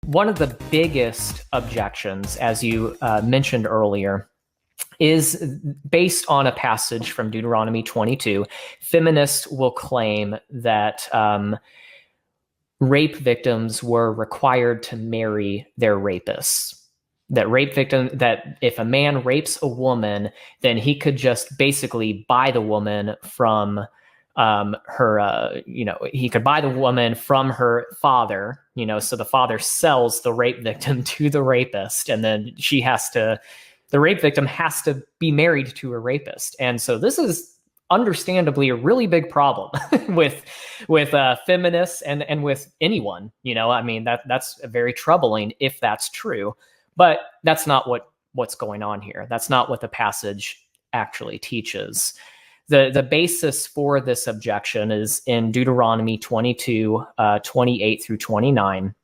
One of the biggest objections, as you mentioned earlier, is based on a passage from Deuteronomy 22. Feminists will claim that rape victims were required to marry their rapists. That if a man rapes a woman, then he could just basically buy the woman from he could buy the woman from her father, so the father sells the rape victim to the rapist, and then the rape victim has to be married to a rapist. And so this is understandably a really big problem with feminists and with anyone. I mean, that's very troubling if that's true, but that's not what's going on here. That's not what the passage actually teaches. The basis for this objection is in Deuteronomy 22, 28 through 29.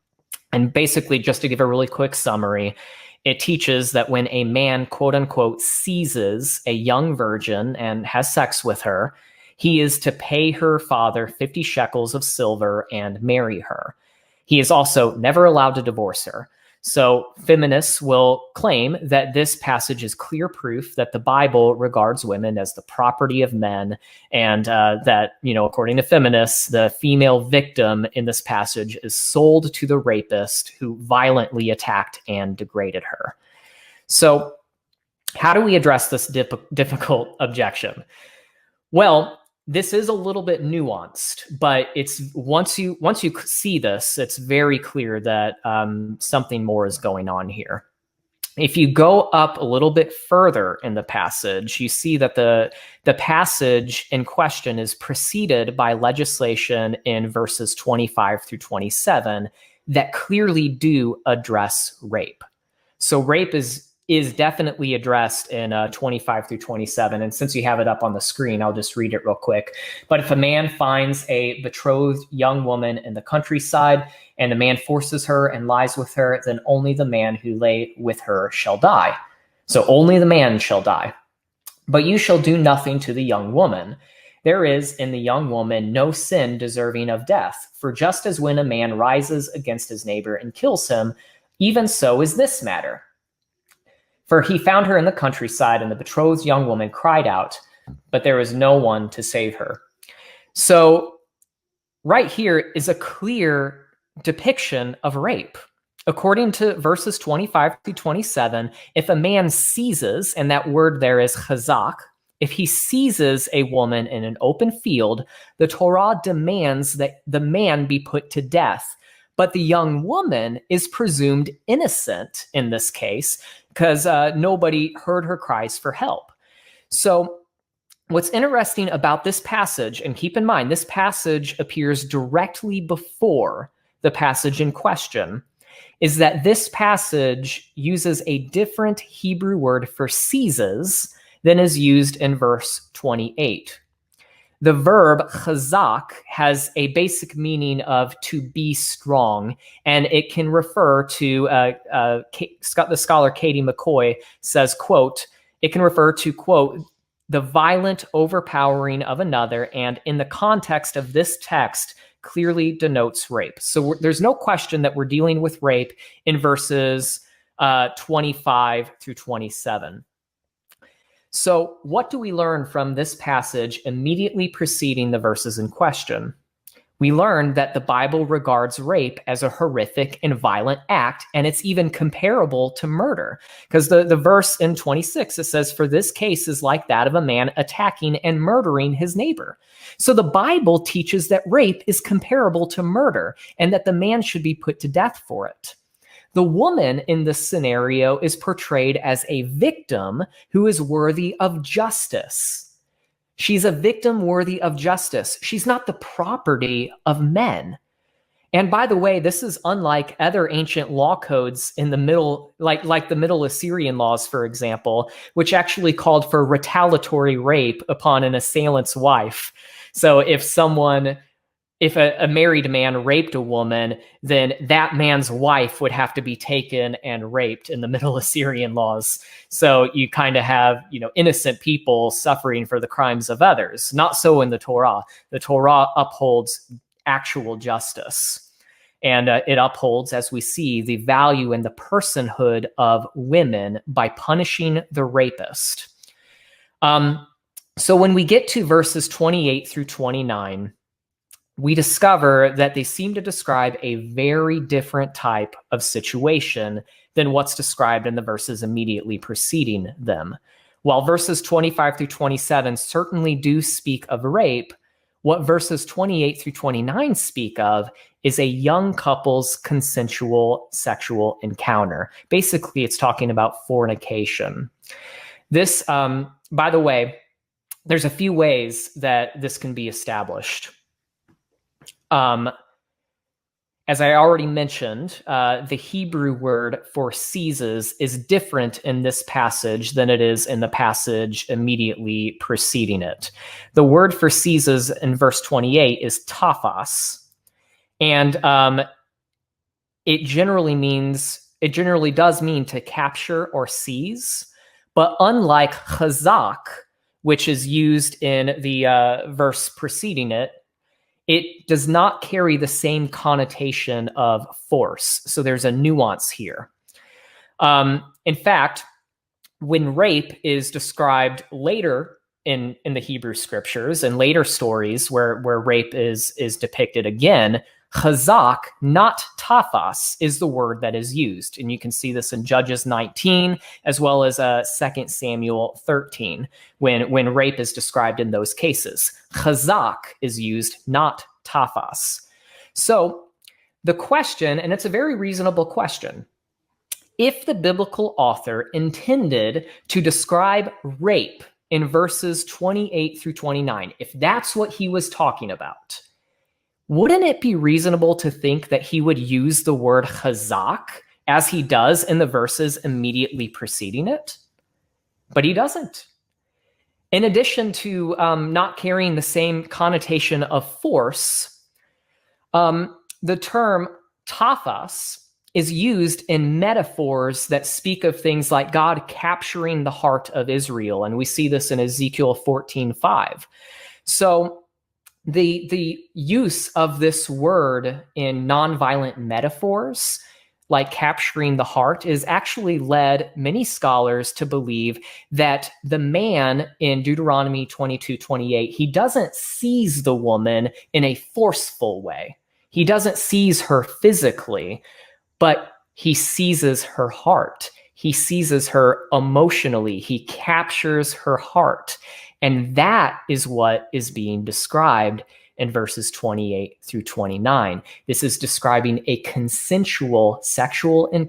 And basically, just to give a really quick summary, it teaches that when a man, quote unquote, seizes a young virgin and has sex with her, he is to pay her father 50 shekels of silver and marry her. He is also never allowed to divorce her. So feminists will claim that this passage is clear proof that the Bible regards women as the property of men, and that, according to feminists, the female victim in this passage is sold to the rapist who violently attacked and degraded her. So how do we address this difficult objection? Well, this is a little bit nuanced, but it's once you see this, it's very clear that something more is going on here. If you go up a little bit further in the passage, you see that the passage in question is preceded by legislation in verses 25 through 27 that clearly do address rape. So rape is definitely addressed in 25 through 27. And since you have it up on the screen, I'll just read it real quick. But if a man finds a betrothed young woman in the countryside, and the man forces her and lies with her, then only the man who lay with her shall die. So only the man shall die. But you shall do nothing to the young woman. There is in the young woman no sin deserving of death. For just as when a man rises against his neighbor and kills him, even so is this matter. For he found her in the countryside, and the betrothed young woman cried out, but there was no one to save her. So right here is a clear depiction of rape. According to verses 25 through 27, if a man seizes, and that word there is chazak, if he seizes a woman in an open field, the Torah demands that the man be put to death. But the young woman is presumed innocent in this case because nobody heard her cries for help. So what's interesting about this passage, and keep in mind, this passage appears directly before the passage in question, is that this passage uses a different Hebrew word for seizes than is used in verse 28. The verb chazak has a basic meaning of to be strong, and it can refer to, the scholar Katie McCoy says, quote, it can refer to, quote, the violent overpowering of another, and in the context of this text, clearly denotes rape. So there's no question that we're dealing with rape in verses 25 through 27. So what do we learn from this passage immediately preceding the verses in question? We learn that the Bible regards rape as a horrific and violent act, and it's even comparable to murder. Because the verse in 26, it says, for this case is like that of a man attacking and murdering his neighbor. So the Bible teaches that rape is comparable to murder, and that the man should be put to death for it. The woman in this scenario is portrayed as a victim who is worthy of justice. She's a victim worthy of justice. She's not the property of men. And by the way, this is unlike other ancient law codes in the middle, like the Middle Assyrian laws, for example, which actually called for retaliatory rape upon an assailant's wife. So if a married man raped a woman, then that man's wife would have to be taken and raped in the Middle Assyrian laws. So you kind of have, innocent people suffering for the crimes of others. Not so in the Torah. The Torah upholds actual justice. And it upholds, as we see, the value and the personhood of women by punishing the rapist. So when we get to verses 28 through 29, we discover that they seem to describe a very different type of situation than what's described in the verses immediately preceding them. While verses 25 through 27 certainly do speak of rape, what verses 28 through 29 speak of is a young couple's consensual sexual encounter. Basically, it's talking about fornication. This, by the way, there's a few ways that this can be established. As I already mentioned, the Hebrew word for seizes is different in this passage than it is in the passage immediately preceding it. The word for seizes in verse 28 is taphas, and it generally does mean to capture or seize, but unlike chazak, which is used in the verse preceding it, it does not carry the same connotation of force. So there's a nuance here. In fact, when rape is described later in the Hebrew scriptures and later stories where rape is depicted again, chazak, not taphas, is the word that is used. And you can see this in Judges 19, as well as 2 Samuel 13, when rape is described in those cases. Chazak is used, not taphas. So the question, and it's a very reasonable question, if the biblical author intended to describe rape in verses 28 through 29, if that's what he was talking about, wouldn't it be reasonable to think that he would use the word chazak as he does in the verses immediately preceding it? But he doesn't. In addition to not carrying the same connotation of force, the term taphas is used in metaphors that speak of things like God capturing the heart of Israel. And we see this in Ezekiel 14:5. So the use of this word in nonviolent metaphors, like capturing the heart, is actually led many scholars to believe that the man in Deuteronomy 22:28, he doesn't seize the woman in a forceful way. He doesn't seize her physically, but he seizes her heart. He seizes her emotionally. He captures her heart. And that is what is being described in verses 28 through 29. This is describing a consensual sexual encounter